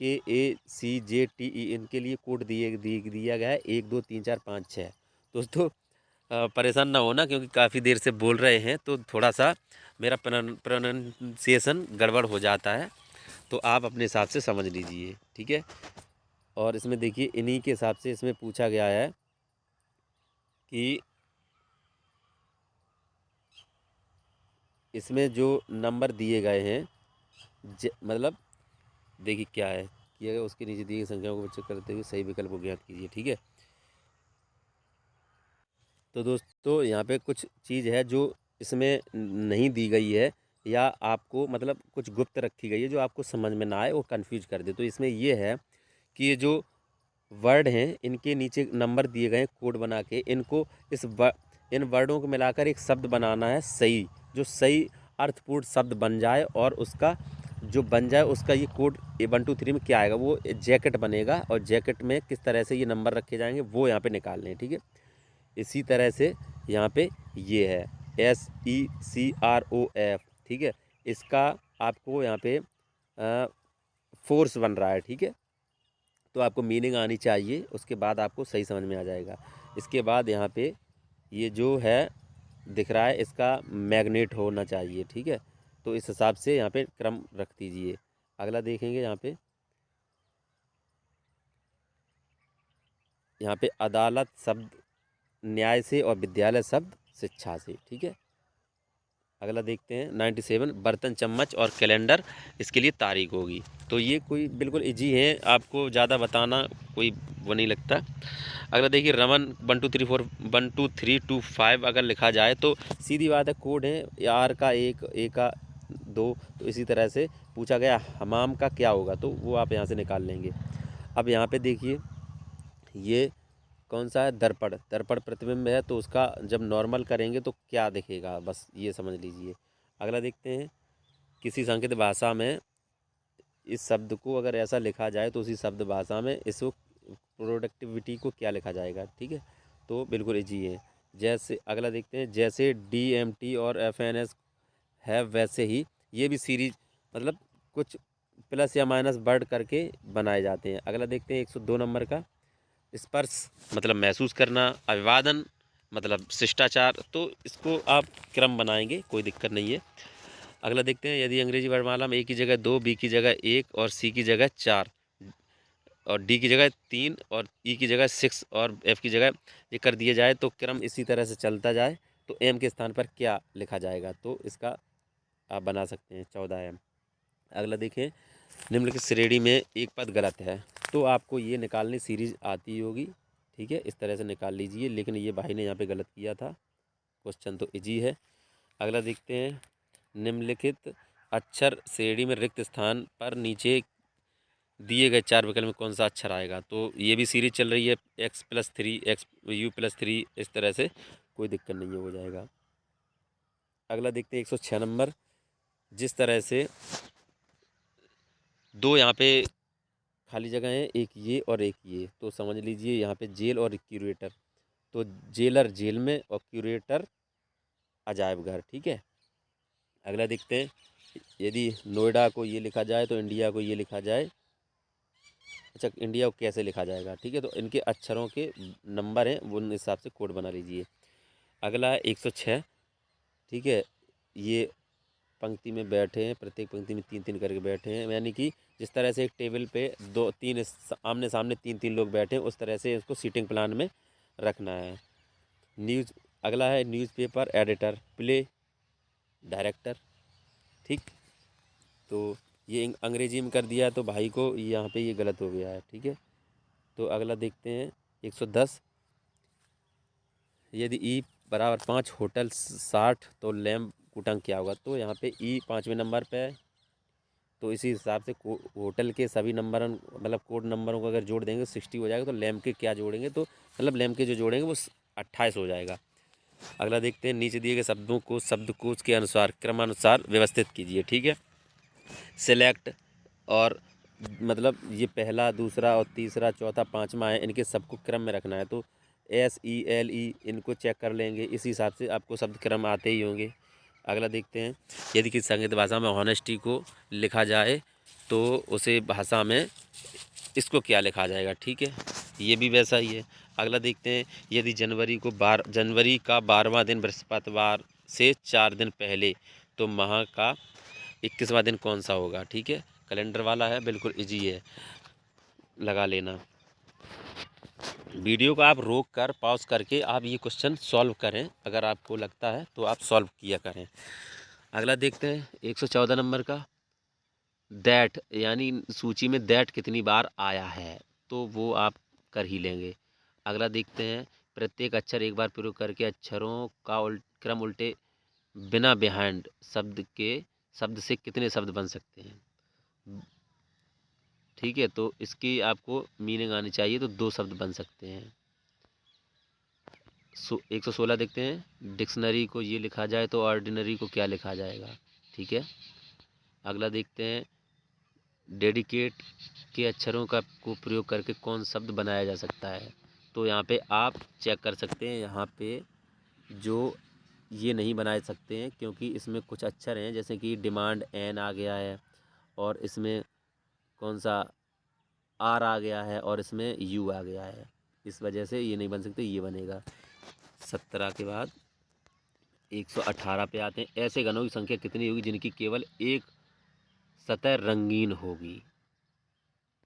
KACJTE इनके लिए कोड दिया गया है 1 2 3 4 5 6। दोस्तों परेशान ना होना क्योंकि काफ़ी देर से बोल रहे हैं तो थोड़ा सा मेरा प्रोनाउंसिएशन गड़बड़ हो जाता है, तो आप अपने हिसाब से समझ लीजिए, ठीक है। और इसमें देखिए इन्हीं के हिसाब से इसमें पूछा गया है कि इसमें जो नंबर दिए गए हैं मतलब देखिए क्या है किया गया, उसके नीचे दिए गई संख्याओं को विच्छेद करते हुए सही विकल्प को ज्ञात कीजिए, ठीक है। तो दोस्तों यहाँ पे कुछ चीज़ है जो इसमें नहीं दी गई है या आपको मतलब कुछ गुप्त रखी गई है जो आपको समझ में ना आए और कंफ्यूज कर दे। तो इसमें ये है कि ये जो वर्ड हैं इनके नीचे नंबर दिए गए हैं कोड बना के, इनको इन वर्डों को मिलाकर एक शब्द बनाना है सही, जो सही अर्थपूर्ण शब्द बन जाए और उसका जो बन जाए उसका ये कोड 1 2 3 में क्या आएगा, वो जैकेट बनेगा और जैकेट में किस तरह से ये नंबर रखे जाएंगे वो यहाँ पे निकालने हैं, ठीक है। इसी तरह से यहाँ पे ये है SECROF, ठीक है। इसका आपको यहाँ पे फोर्स बन रहा है, ठीक है। तो आपको मीनिंग आनी चाहिए, उसके बाद आपको सही समझ में आ जाएगा। इसके बाद यहाँ पे ये जो है दिख रहा है इसका मैग्नेट होना चाहिए, ठीक है। तो इस हिसाब से यहाँ पे क्रम रख दीजिए। अगला देखेंगे यहाँ पे अदालत शब्द न्याय से और विद्यालय शब्द शिक्षा से, ठीक है। अगला देखते हैं 97, बर्तन चम्मच और कैलेंडर इसके लिए तारीख होगी। तो ये कोई बिल्कुल इजी है, आपको ज़्यादा बताना कोई वो नहीं लगता। अगला देखिए रमन 1 2 3 4 1 2 3 2 5 अगर लिखा जाए तो सीधी बात है कोड है, आर का 1 ए का 2, तो इसी तरह से पूछा गया हमाम का क्या होगा, तो वो आप यहाँ से निकाल लेंगे। अब यहाँ पे देखिए ये कौन सा है, दर्पण। दर्पण प्रतिबिंब है, तो उसका जब नॉर्मल करेंगे तो क्या दिखेगा, बस ये समझ लीजिए। अगला देखते हैं, किसी संकेत भाषा में इस शब्द को अगर ऐसा लिखा जाए तो उसी शब्द भाषा में इस प्रोडक्टिविटी को क्या लिखा जाएगा। ठीक है, तो बिल्कुल इजी है। जैसे अगला देखते हैं, जैसे DMT और FNS है वैसे ही ये भी सीरीज मतलब कुछ प्लस या माइनस वर्ड करके बनाए जाते हैं। अगला देखते हैं 102 नंबर का, स्पर्श मतलब महसूस करना, अभिवादन मतलब शिष्टाचार, तो इसको आप क्रम बनाएंगे, कोई दिक्कत नहीं है। अगला देखते हैं, यदि अंग्रेजी वर्णमाला में A की जगह 2, B की जगह 1 और C की जगह 4 और D की जगह 3 और E की जगह 6 और F की जगह ये कर दिया जाए तो क्रम इसी तरह से चलता जाए तो M के स्थान पर क्या लिखा जाएगा, तो इसका आप बना सकते हैं 14M। अगला देखें, निम्नलिखित श्रेणी में एक पद गलत है, तो आपको ये निकालनी सीरीज आती होगी। ठीक है, इस तरह से निकाल लीजिए, लेकिन ये भाई ने यहाँ पे गलत किया था। क्वेश्चन तो इजी है। अगला देखते हैं, निम्नलिखित अक्षर श्रेणी में रिक्त स्थान पर नीचे दिए गए 4 विकल्प में कौन सा अक्षर आएगा, तो ये भी सीरीज चल रही है x+3 u+3, इस तरह से कोई दिक्कत नहीं है, हो जाएगा। अगला देखते हैं 106 नंबर, जिस तरह से 2 यहाँ पे खाली जगह है, एक ये और एक ये, तो समझ लीजिए यहाँ पे जेल और क्यूरेटर, तो जेलर जेल में और क्यूरेटर अजायब घर। ठीक है, अगला देखते हैं, यदि नोएडा को ये लिखा जाए तो इंडिया को ये लिखा जाए। अच्छा, इंडिया को कैसे लिखा जाएगा, ठीक है, तो इनके अक्षरों के नंबर हैं, वो उन हिसाब से कोड बना लीजिए। अगला है 106। ठीक है, ये पंक्ति में बैठे हैं, प्रत्येक पंक्ति में 3-3 करके बैठे हैं, यानी कि जिस तरह से एक टेबल पे 2-3 आमने सामने 3-3 लोग बैठे हैं, उस तरह से इसको सीटिंग प्लान में रखना है। न्यूज़ अगला है न्यूज़पेपर एडिटर, प्ले डायरेक्टर। ठीक, तो ये अंग्रेजी में कर दिया तो भाई को यहाँ पे ये गलत हो गया है। ठीक है, तो अगला देखते हैं 110, यदि ई बराबर 5 होटल 60 तो लैम्प कुटंग क्या होगा, तो यहाँ पे ई 5वें नंबर पे है, तो इसी हिसाब से होटल के सभी नंबर मतलब कोड नंबरों को अगर जोड़ देंगे 60 हो जाएगा, तो लैम्प के क्या जोड़ेंगे, तो मतलब लैम्प के जो जोड़ेंगे वो 28 हो जाएगा। अगला देखते हैं, नीचे दिए गए शब्दों को शब्दकोश के अनुसार क्रमानुसार व्यवस्थित कीजिए। ठीक है, सेलेक्ट और मतलब ये पहला, दूसरा और तीसरा, चौथा, पाँचवा है, इनके सबको क्रम में रखना है, तो SELE इनको चेक कर लेंगे, इसी हिसाब से आपको शब्द क्रम आते ही होंगे। अगला देखते हैं, यदि किसी संगीत भाषा में हॉनेस्टी को लिखा जाए तो उसे भाषा में इसको क्या लिखा जाएगा। ठीक है, ये भी वैसा ही है। अगला देखते हैं, यदि जनवरी का 12वां दिन बृहस्पतिवार से 4 दिन पहले, तो माह का 21वां दिन कौन सा होगा। ठीक है, कैलेंडर वाला है, बिल्कुल इजी है, लगा लेना। वीडियो को आप रोक कर पॉज करके आप ये क्वेश्चन सॉल्व करें, अगर आपको लगता है तो आप सॉल्व किया करें। अगला देखते हैं 114 नंबर का, दैट यानी सूची में दैट कितनी बार आया है, तो वो आप कर ही लेंगे। अगला देखते हैं, प्रत्येक अक्षर एक बार प्रयोग करके अक्षरों का क्रम उल्टे बिना बिहाइंड शब्द से कितने शब्द बन सकते हैं। ठीक है, तो इसकी आपको मीनिंग आनी चाहिए, तो 2 शब्द बन सकते हैं। 116 देखते हैं, डिक्शनरी को ये लिखा जाए तो ऑर्डिनरी को क्या लिखा जाएगा। ठीक है, अगला देखते हैं, डेडिकेट के अक्षरों को प्रयोग करके कौन शब्द बनाया जा सकता है, तो यहाँ पे आप चेक कर सकते हैं, यहाँ पे जो ये नहीं बना सकते हैं क्योंकि इसमें कुछ अक्षर हैं, जैसे कि डिमांड N आ गया है और इसमें कौन सा R आ गया है और इसमें U आ गया है, इस वजह से ये नहीं बन सकते, ये बनेगा। 17 के बाद 118 पे आते हैं, ऐसे घनों की संख्या कितनी होगी जिनकी केवल एक सतह रंगीन होगी।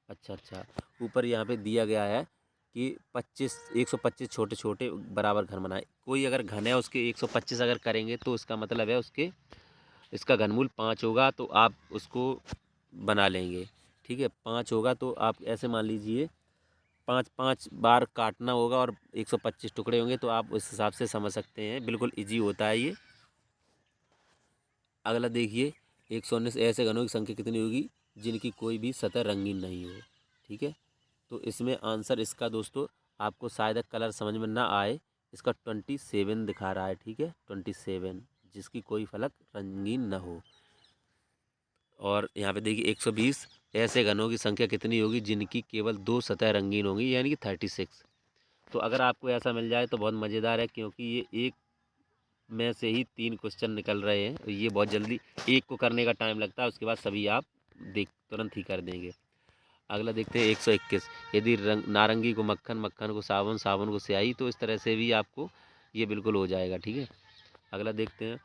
अच्छा, ऊपर यहाँ पे दिया गया है कि 125 छोटे छोटे बराबर घन बनाए, कोई अगर घन है उसके 125 अगर करेंगे तो इसका मतलब है इसका घनमूल 5 होगा, तो आप उसको बना लेंगे। ठीक है, 5 होगा तो आप ऐसे मान लीजिए 5-5 बार काटना होगा और 125 टुकड़े होंगे, तो आप उस हिसाब से समझ सकते हैं, बिल्कुल इजी होता है ये। अगला देखिए, 119 ऐसे घनों की संख्या कितनी होगी जिनकी कोई भी सतह रंगीन नहीं हो। ठीक है, तो इसमें आंसर इसका दोस्तों आपको शायद कलर समझ में ना आए, इसका 27 दिखा रहा है। ठीक है, 27 जिसकी कोई फलक रंगीन ना हो। और यहाँ पे देखिए 120 ऐसे घनों की संख्या कितनी होगी जिनकी केवल 2 सतह रंगीन होंगी, यानी कि 36। तो अगर आपको ऐसा मिल जाए तो बहुत मज़ेदार है, क्योंकि ये एक में से ही 3 क्वेश्चन निकल रहे हैं। ये बहुत जल्दी, एक को करने का टाइम लगता है, उसके बाद सभी आप तुरंत ही कर देंगे। अगला देखते हैं 121। यदि नारंगी को मक्खन, मक्खन को साबुन, साबुन को स्याही, तो इस तरह से भी आपको ये बिल्कुल हो जाएगा। ठीक है, अगला देखते हैं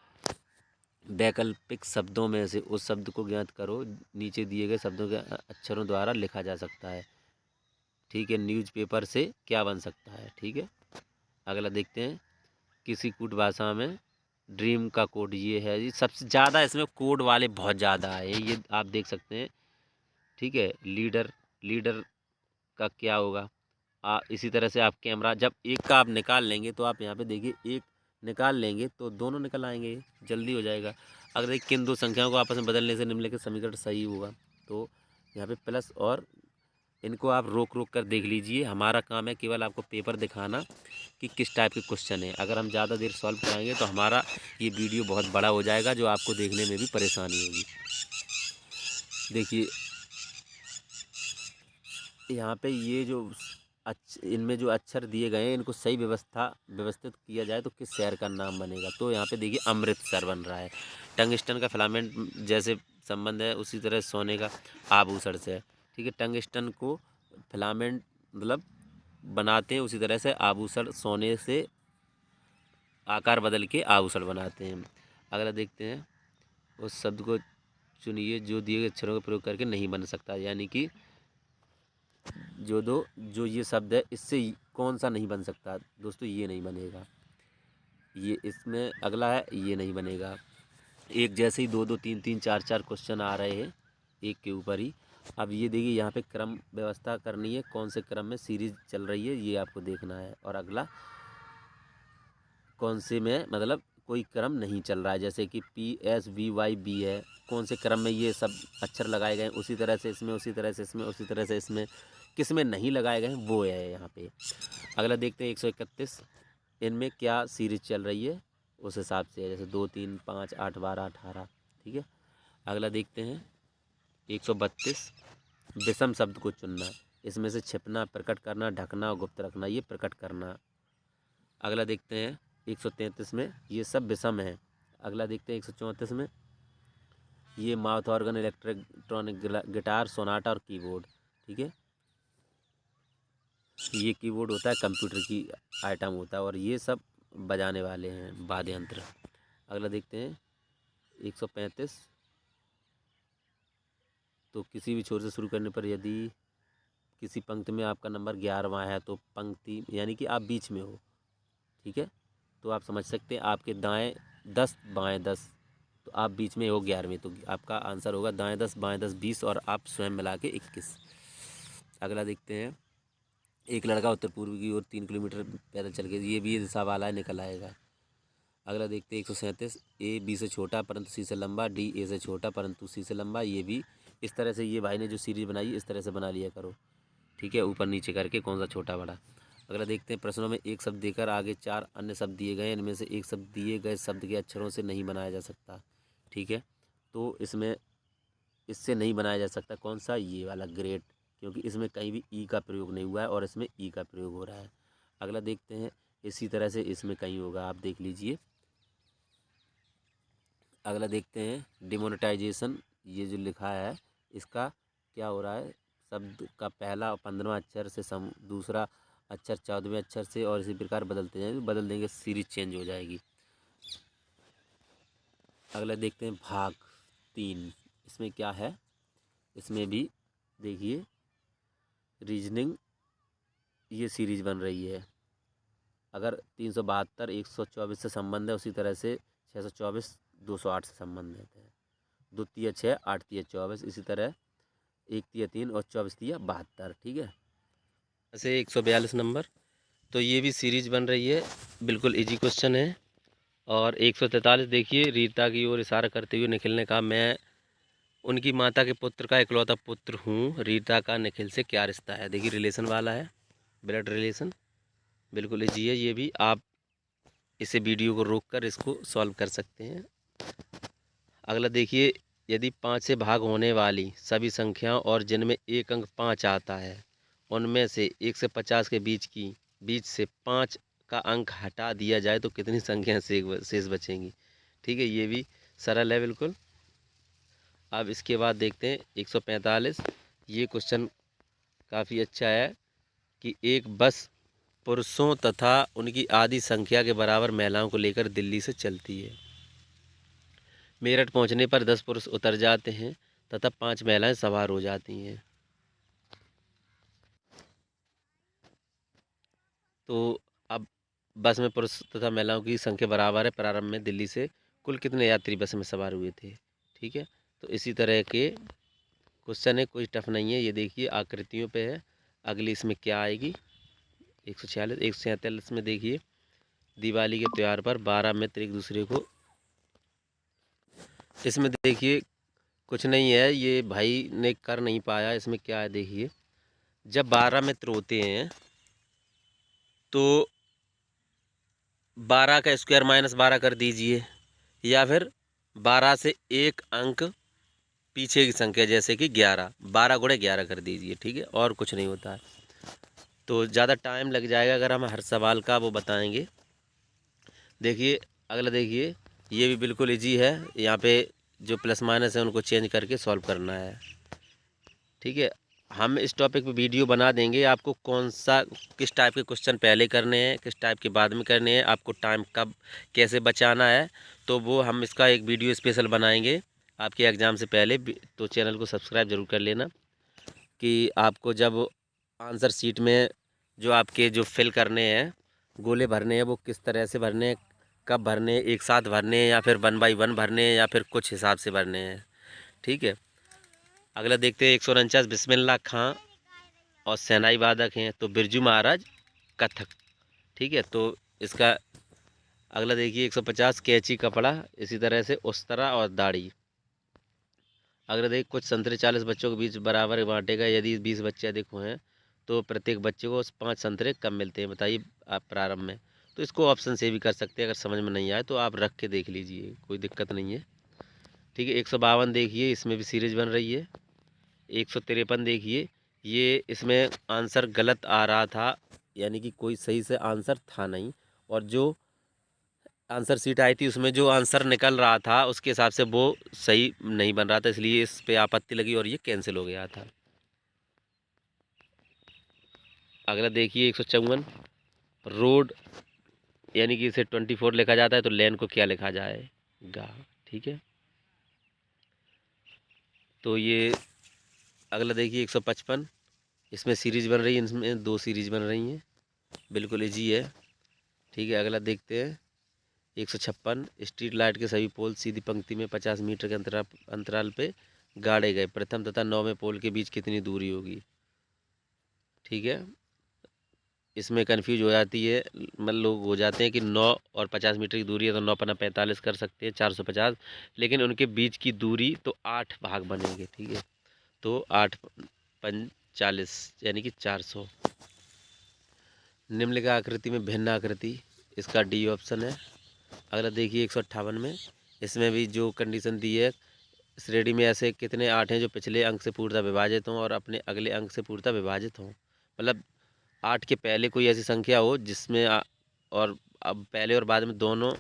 वैकल्पिक शब्दों में से उस शब्द को ज्ञात करो नीचे दिए गए शब्दों के अक्षरों द्वारा लिखा जा सकता है। ठीक है, न्यूज़पेपर से क्या बन सकता है। ठीक है, अगला देखते हैं किसी कूट भाषा में ड्रीम का कोड ये है जी, सबसे ज़्यादा इसमें कोड वाले बहुत ज़्यादा है, ये आप देख सकते हैं। ठीक है, लीडर, लीडर का क्या होगा। इसी तरह से आप कैमरा, जब एक का आप निकाल लेंगे तो आप यहाँ पे देखिए एक निकाल लेंगे तो दोनों निकल आएंगे, जल्दी हो जाएगा। अगर देखिए किन दो संख्याओं को आपस में बदलने से निम्नलिखित समीकरण सही होगा, तो यहाँ पे प्लस और इनको आप रोक रोक कर देख लीजिए। हमारा काम है केवल आपको पेपर दिखाना कि किस टाइप के क्वेश्चन है। अगर हम ज़्यादा देर सॉल्व कराएंगे तो हमारा ये वीडियो बहुत बड़ा हो जाएगा, जो आपको देखने में भी परेशानी होगी। देखिए यहाँ पे ये जो इनमें जो अक्षर दिए गए हैं, इनको सही व्यवस्थित किया जाए तो किस शहर का नाम बनेगा। तो यहाँ पे देखिए अमृतसर बन रहा है। टंगस्टन का फिलामेंट जैसे संबंध है, उसी तरह सोने का आभूषण से है। ठीक है, टंगस्टन को फिलामेंट मतलब बनाते हैं, उसी तरह से आभूषण सोने से आकार बदल के आभूषण बनाते हैं। अगला देखते हैं उस शब्द को चुनिए जो दिए गए अक्षरों का प्रयोग करके नहीं बन सकता, यानी कि जो ये शब्द है इससे कौन सा नहीं बन सकता दोस्तों, ये नहीं बनेगा। ये इसमें अगला है, ये नहीं बनेगा। एक जैसे ही 2 2 3 3 4 4 क्वेश्चन आ रहे हैं एक के ऊपर ही। अब ये देखिए यहाँ पे क्रम व्यवस्था करनी है, कौन से क्रम में सीरीज चल रही है ये आपको देखना है। और अगला कौन से में मतलब कोई क्रम नहीं चल रहा है, जैसे कि PSVYB है, कौन से क्रम में ये सब अक्षर लगाए गए हैं, उसी तरह से इसमें, उसी तरह से इसमें, उसी तरह से इसमें, किस में नहीं लगाए गए हैं वो है यहाँ पे। अगला देखते हैं 131। इनमें क्या सीरीज चल रही है उस हिसाब से है, जैसे 2 3 5 8 12 18। ठीक है, अगला देखते हैं 132। विषम शब्द को चुनना, इसमें से छिपना, प्रकट करना, ढकना और गुप्त रखना, ये प्रकट करना। अगला देखते हैं 133 में, ये सब विषम है। अगला देखते हैं 134 में, ये mouth organ, electronic guitar, Sonata और कीबोर्ड। ठीक है, ये कीबोर्ड होता है कंप्यूटर की आइटम होता है, और ये सब बजाने वाले हैं वाद्य यंत्र। अगला देखते हैं 135। तो किसी भी छोर से शुरू करने पर यदि किसी पंक्ति में आपका नंबर 11वां है तो पंक्ति यानी कि आप बीच में हो। ठीक है, तो आप समझ सकते हैं आपके दाएं 10 बाएं 10, तो आप बीच में हो 11वें, तो आपका आंसर होगा दाएं 10 बाएं 10 20 और आप स्वयं मिला के 21। अगला देखते हैं एक लड़का उत्तर पूर्व की ओर 3 किलोमीटर पैदल चल के, ये भी दिशा वाला निकल आएगा। अगला देखते हैं 137। A B से छोटा परंतु C से लंबा, D A से छोटा परंतु C से लंबा, ये भी इस तरह से, ये भाई ने जो सीरीज बनाई इस तरह से बना लिया करो। ठीक है, ऊपर नीचे करके कौन सा छोटा बड़ा। अगला देखते हैं प्रश्नों में एक शब्द देकर आगे 4 अन्य शब्द दिए गए, इनमें से एक शब्द दिए गए शब्द के अक्षरों से नहीं बनाया जा सकता। ठीक है, तो इसमें इससे नहीं बनाया जा सकता कौन सा, ये वाला ग्रेट, क्योंकि इसमें कहीं भी ई का प्रयोग नहीं हुआ है और इसमें ई का प्रयोग हो रहा है। अगला देखते हैं इसी तरह से इसमें कहीं होगा, आप देख लीजिए। अगला देखते हैं डिमोनेटाइजेशन, ये जो लिखा है इसका क्या हो रहा है, शब्द का पहला और 15वां अक्षर से दूसरा अक्षर 14वें अक्षर से, और इसी प्रकार बदलते जाएंगे, बदल देंगे सीरीज चेंज हो जाएगी। अगला देखते हैं भाग 3, इसमें क्या है, इसमें भी देखिए रीजनिंग ये सीरीज बन रही है। अगर 372 124 से संबंध है, उसी तरह से 624 208 से संबंधित है। 2 तिया 6 8 तिया 24, इसी तरह 1 तिया 3 और 24 तिया 72। ठीक है, ऐसे 142 नंबर, तो ये भी सीरीज बन रही है, बिल्कुल इजी क्वेश्चन है। और 143 देखिए रीता की ओर इशारा करते हुए निकलने का, मैं उनकी माता के पुत्र का इकलौता पुत्र हूँ। रीता का निखिल से क्या रिश्ता है। देखिए रिलेशन वाला है, ब्लड रिलेशन, बिल्कुल इजी है। ये भी आप इसे वीडियो को रोककर इसको सॉल्व कर सकते हैं। अगला देखिए, यदि 5 से भाग होने वाली सभी संख्याओं और जिनमें एक अंक 5 आता है, उनमें से 1 से 50 के बीच से 5 का अंक हटा दिया जाए तो कितनी संख्याएं शेष बचेंगी। ठीक है, ये भी सरल है बिल्कुल। अब इसके बाद देखते हैं 145। ये क्वेश्चन काफ़ी अच्छा है कि एक बस पुरुषों तथा उनकी आधी संख्या के बराबर महिलाओं को लेकर दिल्ली से चलती है। मेरठ पहुंचने पर 10 पुरुष उतर जाते हैं तथा 5 महिलाएं सवार हो जाती हैं। तो अब बस में पुरुष तथा महिलाओं की संख्या बराबर है। प्रारंभ में दिल्ली से कुल कितने यात्री बस में सवार हुए थे। ठीक है, तो इसी तरह के क्वेश्चन है, कोई टफ नहीं है। ये देखिए आकृतियों पे है। अगली इसमें क्या आएगी, 146 147 में देखिए, दिवाली के त्यौहार पर 12 मित्र एक दूसरे को, इसमें देखिए कुछ नहीं है, ये भाई ने कर नहीं पाया। इसमें क्या है देखिए, जब 12 मित्र होते हैं तो 12 का स्क्वायर -12 कर दीजिए, या फिर 12 से एक अंक पीछे की संख्या जैसे कि 11, 12 गुणे 11 कर दीजिए। ठीक है, और कुछ नहीं होता है। तो ज़्यादा टाइम लग जाएगा अगर हम हर सवाल का वो बताएंगे। देखिए अगला देखिए, ये भी बिल्कुल इजी है। यहाँ पे जो प्लस माइनस है उनको चेंज करके सॉल्व करना है। ठीक है, हम इस टॉपिक पे वीडियो बना देंगे, आपको कौन सा किस टाइप के क्वेश्चन पहले करने हैं, किस टाइप के बाद में करने हैं, आपको टाइम कब कैसे बचाना है, तो वो हम इसका एक वीडियो स्पेशल बनाएंगे आपके एग्ज़ाम से पहले। तो चैनल को सब्सक्राइब ज़रूर कर लेना कि आपको जब आंसर शीट में जो आपके जो फिल करने हैं, गोले भरने हैं, वो किस तरह से भरने हैं, कब भरने हैं, एक साथ भरने हैं या फिर 1 बाई 1 भरने हैं या फिर कुछ हिसाब से भरने हैं। ठीक है, अगला देखते हैं 149। बिस्मिल्लाह खां और शहनाई वादक हैं तो बिरजू महाराज कथक। ठीक है, तो इसका अगला देखिए 150। कैंची कपड़ा, इसी तरह से उस्तरा और दाढ़ी। अगला देखिए, कुछ संतरे 40 बच्चों के बीच बराबर बांटेगा, यदि 20 बच्चे अधिक हुए तो प्रत्येक बच्चे को 5 संतरे कम मिलते हैं, बताइए आप प्रारंभ में। तो इसको ऑप्शन से भी कर सकते हैं, अगर समझ में नहीं आए तो आप रख के देख लीजिए, कोई दिक्कत नहीं है। ठीक है, 152 देखिए, इसमें भी सीरीज बन रही है। 153 देखिए, ये इसमें आंसर गलत आ रहा था, यानी कि कोई सही से आंसर था नहीं, और जो आंसर सीट आई थी उसमें जो आंसर निकल रहा था उसके हिसाब से वो सही नहीं बन रहा था, इसलिए इस पे आपत्ति लगी और ये कैंसिल हो गया था। अगला देखिए 154। रोड यानी कि इसे 24 लिखा जाता है तो लेन को क्या लिखा जाएगा। ठीक है, तो ये अगला देखिए 155। इसमें सीरीज बन रही है, इसमें 2 सीरीज बन रही हैं, बिल्कुल इजी है। ठीक है, अगला देखते हैं 156। स्ट्रीट लाइट के सभी पोल सीधी पंक्ति में 50 मीटर के अंतराल पे गाड़े गए, प्रथम तथा 9वें पोल के बीच कितनी दूरी होगी। ठीक है, इसमें कन्फ्यूज हो जाती है, मतलब लोग हो जाते हैं कि 9 और 50 मीटर की दूरी है तो 9 पन्ना 45 कर सकते हैं, 450, लेकिन उनके बीच की दूरी तो 8 भाग बनेंगे। ठीक है, तो 8 पन 40 यानी कि 400। निम्नलिखित आकृति में भिन्न आकृति, इसका डी ऑप्शन है। अगला देखिए 158 में, इसमें भी जो कंडीशन दी है, श्रेणी में ऐसे कितने 8 हैं जो पिछले अंक से पूर्णतः विभाजित हों और अपने अगले अंक से पूर्णतः विभाजित हों। मतलब 8 के पहले कोई ऐसी संख्या हो जिसमें और अब पहले और बाद में दोनों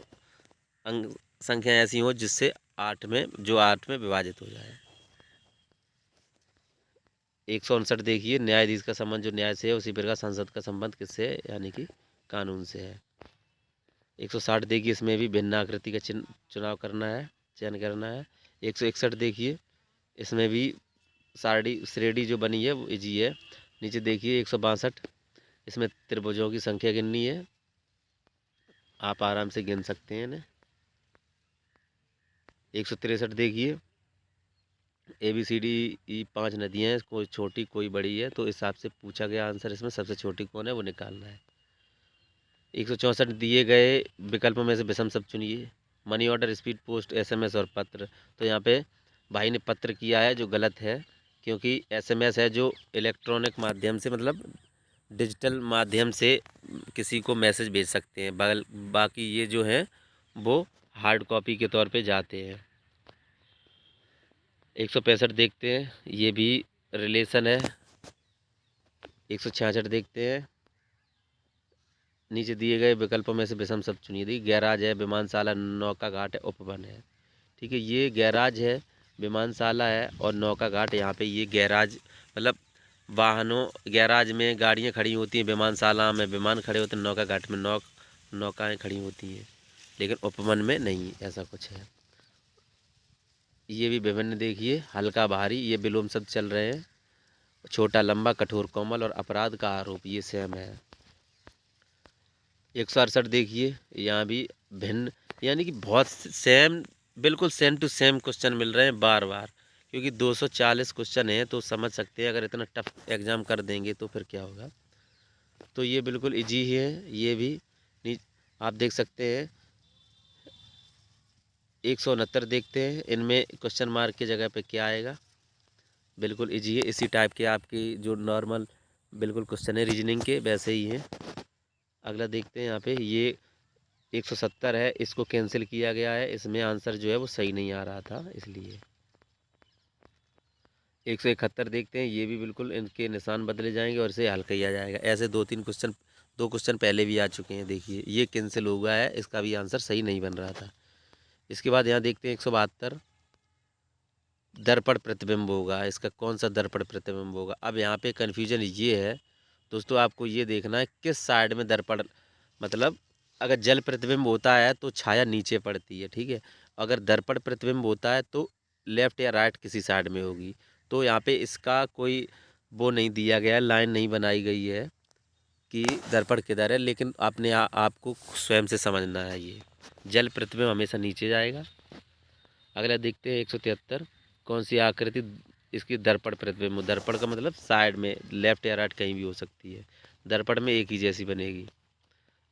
अंक संख्या ऐसी हो जिससे 8 में विभाजित हो जाए। 159 देखिए, न्यायाधीश का संबंध जो न्याय से है उसी प्रकार संसद का संबंध किससे है, यानी कि कानून से है। 160 देखिए, इसमें भी भिन्न आकृति का चुनाव करना है, चयन करना है। 161 देखिए, इसमें भी श्रेणी जो बनी है वो इजी है। नीचे देखिए 162, इसमें त्रिभुजों की संख्या गिननी है, आप आराम से गिन सकते हैं इन्हें। 163 देखिए, ABCD 5 नदियाँ हैं, कोई छोटी कोई बड़ी है, तो इस हिसाब से पूछा गया आंसर इसमें सबसे छोटी कौन है वो निकालना है। 164 दिए गए विकल्पों में से विषम शब्द चुनिए। Money order, speed post, SMS और पत्र। तो यहाँ पे भाई ने पत्र किया है जो गलत है, क्योंकि एसएमएस है जो इलेक्ट्रॉनिक माध्यम से मतलब डिजिटल माध्यम से किसी को मैसेज भेज सकते हैं, बाकी ये जो है वो हार्ड कॉपी के तौर पे जाते हैं। 165 देखते हैं, ये भी रिलेशन है। 166 देखते हैं, नीचे दिए गए विकल्पों में से विषम शब्द चुनिए। देखिए गैराज है, विमानशाला, नौका घाट है, उपवन है। ठीक है, ये गैराज है, विमानशाला है और नौका घाट। यहाँ पे ये गैराज मतलब वाहनों, गैराज में गाड़ियाँ खड़ी होती हैं, विमानशाला में विमान खड़े होते हैं, नौका घाट में नौकाएँ खड़ी होती हैं, लेकिन उपवन में नहीं, ऐसा कुछ है। ये भी विभिन्न देखिए, हल्का भारी, ये विलोम शब्द चल रहे हैं। छोटा लंबा, कठोर कोमल और अपराध का आरोप, ये सेम है। 168 देखिए, यहाँ भी भिन्न, यानी कि बहुत सेम, बिल्कुल सेम टू सेम क्वेश्चन मिल रहे हैं बार बार, क्योंकि 240 क्वेश्चन है तो समझ सकते हैं अगर इतना टफ एग्ज़ाम कर देंगे तो फिर क्या होगा। तो ये बिल्कुल इजी ही है, ये भी आप देख सकते हैं। 169 देखते हैं, इनमें क्वेश्चन मार्क की जगह पे क्या आएगा। बिल्कुल इजी है, इसी टाइप के आपकी जो नॉर्मल बिल्कुल क्वेश्चन है रीजनिंग के वैसे ही हैं। अगला देखते हैं, यहाँ पे ये 170 है, इसको कैंसिल किया गया है, इसमें आंसर जो है वो सही नहीं आ रहा था इसलिए। 171 देखते हैं, ये भी बिल्कुल इनके निशान बदले जाएंगे और इसे हल किया जाएगा। ऐसे दो क्वेश्चन पहले भी आ चुके हैं। देखिए ये कैंसिल हुआ है, इसका भी आंसर सही नहीं बन रहा था। इसके बाद यहाँ देखते हैं 172, दर्पण प्रतिबिंब होगा, इसका कौन सा दर्पण प्रतिबिंब होगा। अब यहाँ पे कन्फ्यूजन ये है दोस्तों, आपको ये देखना है किस साइड में दर्पण, मतलब अगर जल प्रतिबिंब होता है तो छाया नीचे पड़ती है, ठीक है। अगर दर्पण प्रतिबिंब होता है तो लेफ्ट या राइट किसी साइड में होगी। तो यहाँ पे इसका कोई वो नहीं दिया गया है, लाइन नहीं बनाई गई है कि दर्पण किधर है, लेकिन आपने आपको स्वयं से समझना है। ये जल प्रतिबिंब हमेशा नीचे जाएगा। अगला देखते हैं 173, कौन सी आकृति इसकी दर्पण प्रतिबिंब, दर्पण का मतलब साइड में, लेफ्ट या राइट कहीं भी हो सकती है, दर्पण में एक ही जैसी बनेगी।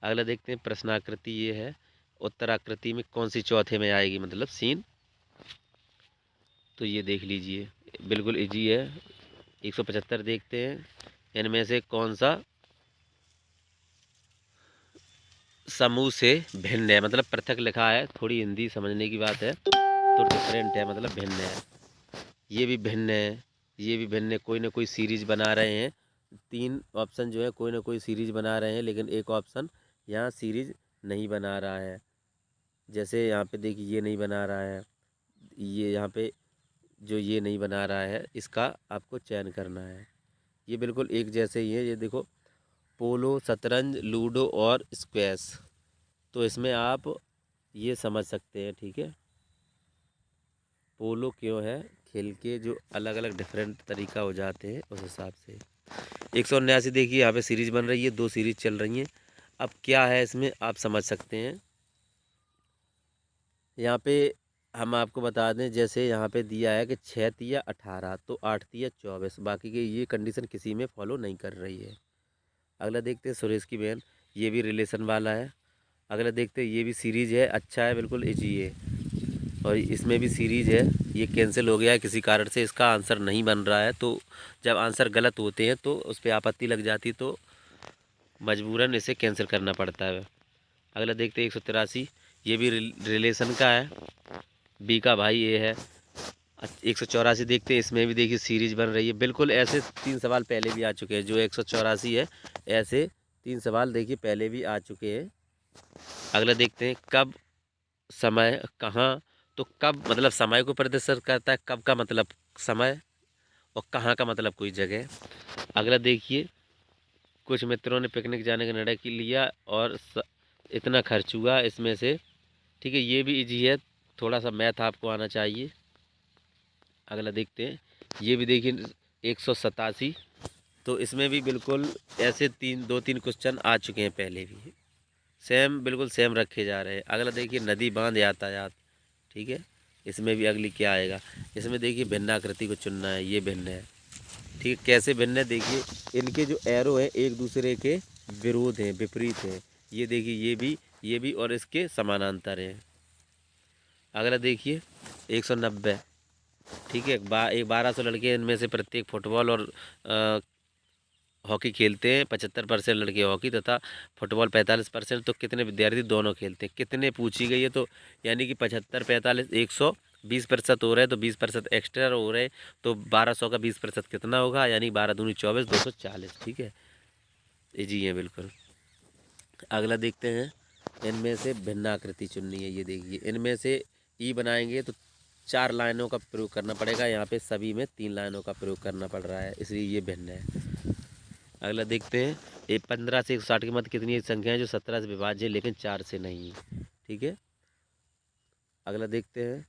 अगला देखते हैं प्रश्नाकृति, ये है उत्तराकृति में कौन सी चौथे में आएगी, मतलब सीन। तो ये देख लीजिए, बिल्कुल इजी है। 175 देखते हैं, इनमें से कौन सा समूह से भिन्न है, मतलब पृथक लिखा है, थोड़ी हिंदी समझने की बात है, तो डिफरेंट है मतलब भिन्न है। ये भी भिन्न है, ये भी भिन्न है, कोई ना कोई सीरीज बना रहे हैं। 3 ऑप्शन जो है कोई ना कोई सीरीज बना रहे हैं, लेकिन एक ऑप्शन यहाँ सीरीज नहीं बना रहा है। जैसे यहाँ पे देखिए ये नहीं बना रहा है, ये यहाँ पे जो ये नहीं बना रहा है, इसका आपको चयन करना है। ये बिल्कुल एक जैसे ही है, ये देखो पोलो, शतरंज, लूडो और स्क्वैश। तो इसमें आप ये समझ सकते हैं, ठीक है। पोलो क्यों है, खेल के जो अलग अलग डिफरेंट तरीका हो जाते हैं उस हिसाब से। 179 देखिए, यहाँ पे सीरीज बन रही है, 2 सीरीज चल रही हैं। अब क्या है इसमें आप समझ सकते हैं। यहाँ पे हम आपको बता दें, जैसे यहाँ पे दिया है कि 6 तिया 18 तो 8 तिया 24, बाकी के ये कंडीशन किसी में फॉलो नहीं कर रही है। अगला देखते हैं सुरेश की बहन, ये भी रिलेशन वाला है। अगला देखते हैं, ये भी सीरीज है, अच्छा है, बिल्कुल इजी है। और इसमें भी सीरीज है, ये कैंसिल हो गया है किसी कारण से, इसका आंसर नहीं बन रहा है। तो जब आंसर गलत होते हैं तो उस पर आपत्ति लग जाती, तो मजबूरन इसे कैंसिल करना पड़ता है। अगला देखते हैं 183, ये भी रिलेशन का है, बी का भाई ए है। 184 देखते हैं, इसमें भी देखिए सीरीज बन रही है, बिल्कुल ऐसे 3 सवाल पहले भी आ चुके हैं। जो 184 है, ऐसे 3 सवाल देखिए पहले भी आ चुके हैं। अगला देखते हैं कब, समय, कहाँ। तो कब मतलब समय को प्रदर्शित करता है, कब का मतलब समय, और कहाँ का मतलब कोई जगह। अगला देखिए, कुछ मित्रों ने पिकनिक जाने का निर्णय लिया और इतना खर्च हुआ इसमें से, ठीक है। ये भी इजी है, थोड़ा सा मैथ आपको आना चाहिए। अगला देखते हैं, ये भी देखिए 187, तो इसमें भी बिल्कुल ऐसे 2-3 क्वेश्चन आ चुके हैं पहले भी, सेम बिल्कुल सेम रखे जा रहे हैं। अगला देखिए नदी, बांध, यातायात, ठीक है। इसमें भी अगली क्या आएगा, इसमें देखिए भिन्न आकृति को चुनना है, ये भिन्न है, ठीक है। कैसे भिन्न है, देखिए इनके जो एरो है एक दूसरे के विरोध हैं, विपरीत हैं। ये देखिए ये भी और इसके समानांतर हैं। अगला देखिए 190, ठीक है। 1200 लड़के, इनमें से प्रत्येक फुटबॉल और हॉकी खेलते हैं। 75% लड़के हॉकी तथा फुटबॉल 45%। तो कितने विद्यार्थी दोनों खेलते हैं, कितने पूछी गई है। तो यानी कि 75 45 120% हो रहे हैं, तो 20% एक्स्ट्रा हो रहे हैं। तो 1200 का 20% कितना होगा, यानी 12 दूनी 24, 240। ठीक है, ये जी है बिल्कुल। अगला देखते हैं, इनमें से भिन्न आकृति चुननी है। ये देखिए, इनमें से ई बनाएंगे तो 4 लाइनों का प्रयोग करना पड़ेगा। यहाँ पे सभी में 3 लाइनों का प्रयोग करना पड़ रहा है, इसलिए ये भिन्न है। अगला देखते हैं, ये 15 से 160 के मध्य कितनी संख्या है जो 17 से विभाज्य है लेकिन 4 से नहीं। ठीक है। अगला देखते हैं,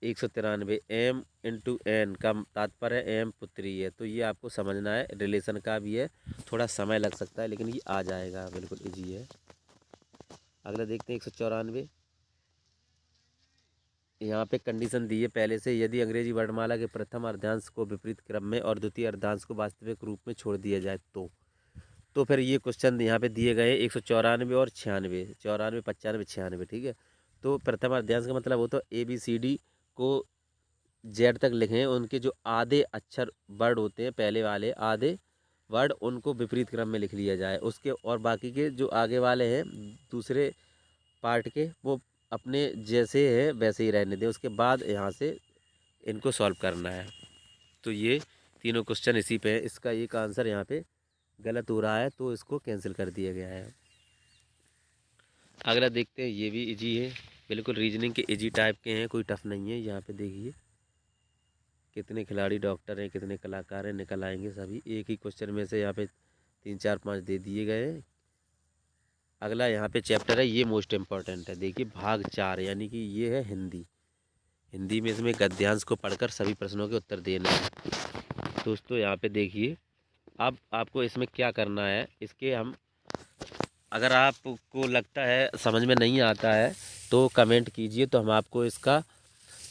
193 एम इंटू एन का तात्पर्य एम पुत्री है। तो ये आपको समझना है, रिलेशन का भी है, थोड़ा समय लग सकता है लेकिन ये आ जाएगा, बिल्कुल इजी है। अगला देखते हैं, 194। यहाँ पे कंडीशन दी है पहले से, यदि अंग्रेजी वर्णमाला के प्रथम अर्धांश को विपरीत क्रम में और द्वितीय अर्धांश को वास्तविक रूप में छोड़ दिया जाए तो फिर ये क्वेश्चन यहाँ पे दिए गए 194 और 96, 94 95 96। ठीक है। तो प्रथम अर्धांश का मतलब वो तो ABCD को जेड तक लिखें, उनके जो आधे अक्षर वर्ड होते हैं, पहले वाले आधे वर्ड, उनको विपरीत क्रम में लिख लिया जाए। उसके और बाकी के जो आगे वाले हैं दूसरे पार्ट के, वो अपने जैसे है वैसे ही रहने दें। उसके बाद यहाँ से इनको सॉल्व करना है। तो ये तीनों क्वेश्चन इसी पे है। इसका एक आंसर यहाँ पे गलत हो रहा है, तो इसको कैंसिल कर दिया गया है। अगला देखते हैं, ये भी इजी है, बिल्कुल रीजनिंग के इजी टाइप के हैं, कोई टफ नहीं है। यहाँ पे देखिए, कितने खिलाड़ी डॉक्टर हैं, कितने कलाकार हैं, निकल आएंगे सभी एक ही क्वेश्चन में से। यहाँ पे 3 4 5 दे दिए गए हैं। अगला यहाँ पे चैप्टर है, ये मोस्ट इम्पॉर्टेंट है। देखिए, भाग 4, यानी कि ये है हिंदी। हिंदी में इसमें गद्यांश को पढ़कर सभी प्रश्नों के उत्तर देने हैं। दोस्तों यहाँ पे देखिए, अब आपको इसमें क्या करना है, इसके हम, अगर आपको लगता है समझ में नहीं आता है तो कमेंट कीजिए, तो हम आपको इसका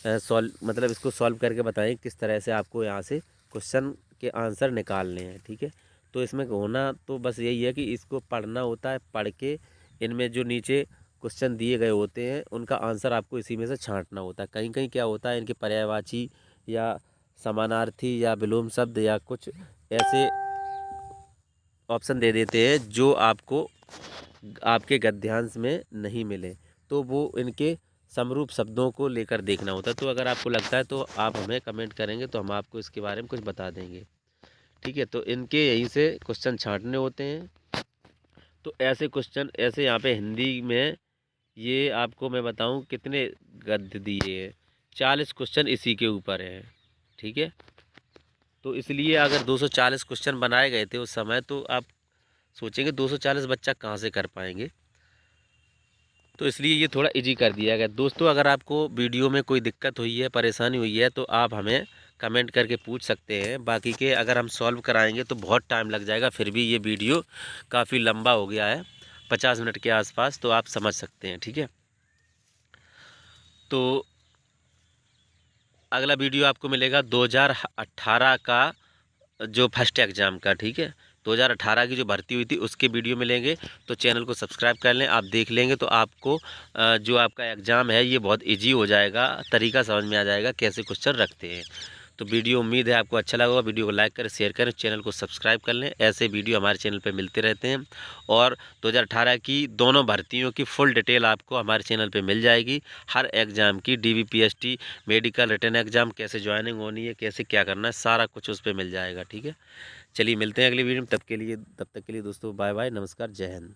मतलब इसको सॉल्व करके बताएं किस तरह से आपको यहाँ से क्वेश्चन के आंसर निकालने हैं। ठीक है। तो इसमें होना तो बस यही है कि इसको पढ़ना होता है, पढ़ के इनमें जो नीचे क्वेश्चन दिए गए होते हैं उनका आंसर आपको इसी में से छांटना होता है। कहीं कहीं क्या होता है, इनके पर्यायवाची या समानार्थी या विलोम शब्द या कुछ ऐसे ऑप्शन दे देते हैं जो आपको आपके गद्यांश में नहीं मिले, तो वो इनके समरूप शब्दों को लेकर देखना होता है। तो अगर आपको लगता है तो आप हमें कमेंट करेंगे, तो हम आपको इसके बारे में कुछ बता देंगे। ठीक है। तो इनके यहीं से क्वेश्चन छांटने होते हैं। तो ऐसे क्वेश्चन, ऐसे यहाँ पे हिंदी में ये आपको मैं बताऊँ कितने गद्य दिए हैं, 40 क्वेश्चन इसी के ऊपर हैं। ठीक है। तो इसलिए अगर 240 क्वेश्चन बनाए गए थे उस समय, तो आप सोचेंगे 240 बच्चा कहाँ से कर पाएंगे, तो इसलिए ये थोड़ा इजी कर दिया गया। दोस्तों, अगर आपको वीडियो में कोई दिक्कत हुई है, परेशानी हुई है, तो आप हमें कमेंट करके पूछ सकते हैं। बाकी के अगर हम सॉल्व कराएंगे तो बहुत टाइम लग जाएगा, फिर भी ये वीडियो काफ़ी लंबा हो गया है, 50 मिनट के आसपास, तो आप समझ सकते हैं। ठीक है। तो अगला वीडियो आपको मिलेगा 2018 का जो फर्स्ट एग्ज़ाम का। ठीक है। 2018 की जो भर्ती हुई थी उसके वीडियो मिलेंगे, तो चैनल को सब्सक्राइब कर लें। आप देख लेंगे तो आपको जो आपका एग्ज़ाम है ये बहुत इजी हो जाएगा, तरीका समझ में आ जाएगा कैसे क्वेश्चन रखते हैं। तो वीडियो, उम्मीद है आपको अच्छा लगा होगा। वीडियो को लाइक करें, शेयर करें, चैनल को सब्सक्राइब कर लें। ऐसे वीडियो हमारे चैनल पर मिलते रहते हैं, और 2018 की दोनों भर्तियों की फुल डिटेल आपको हमारे चैनल पर मिल जाएगी। हर एग्ज़ाम की, DVPST, मेडिकल, रिटन एग्ज़ाम, कैसे ज्वाइनिंग होनी है, कैसे क्या करना है, सारा कुछ उस पर मिल जाएगा। ठीक है। चलिए मिलते हैं अगली वीडियो में, तब तक के लिए दोस्तों बाय बाय, नमस्कार, जय हिंद।